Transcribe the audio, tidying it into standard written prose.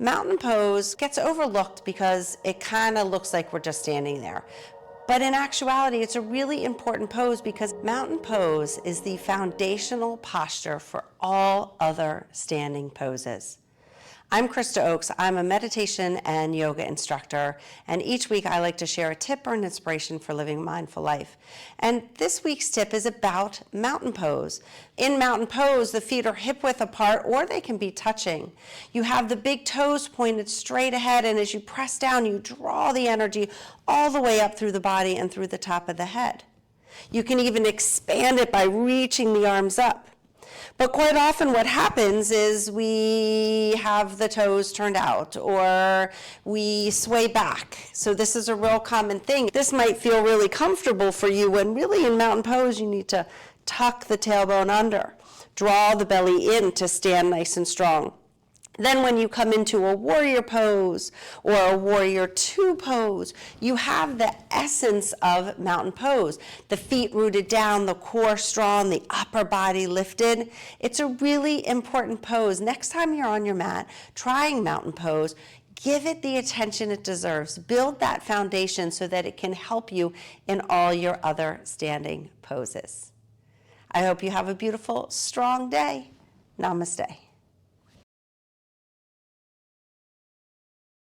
Mountain pose gets overlooked because it kind of looks like we're just standing there. But in actuality, it's a really important pose because mountain pose is the foundational posture for all other standing poses. I'm Krista Oakes. I'm a meditation and yoga instructor, and each week I like to share a tip or an inspiration for living a mindful life. And this week's tip is about mountain pose. In mountain pose, the feet are hip-width apart or they can be touching. You have the big toes pointed straight ahead, and as you press down, you draw the energy all the way up through the body and through the top of the head. You can even expand it by reaching the arms up. But quite often what happens is we have the toes turned out or we sway back. So this is a real common thing. This might feel really comfortable for you when really in mountain pose you need to tuck the tailbone under, draw the belly in to stand nice and strong. Then when you come into a warrior pose or a warrior two pose, you have the essence of mountain pose. The feet rooted down, the core strong, the upper body lifted. It's a really important pose. Next time you're on your mat trying mountain pose, give it the attention it deserves. Build that foundation so that it can help you in all your other standing poses. I hope you have a beautiful, strong day. Namaste.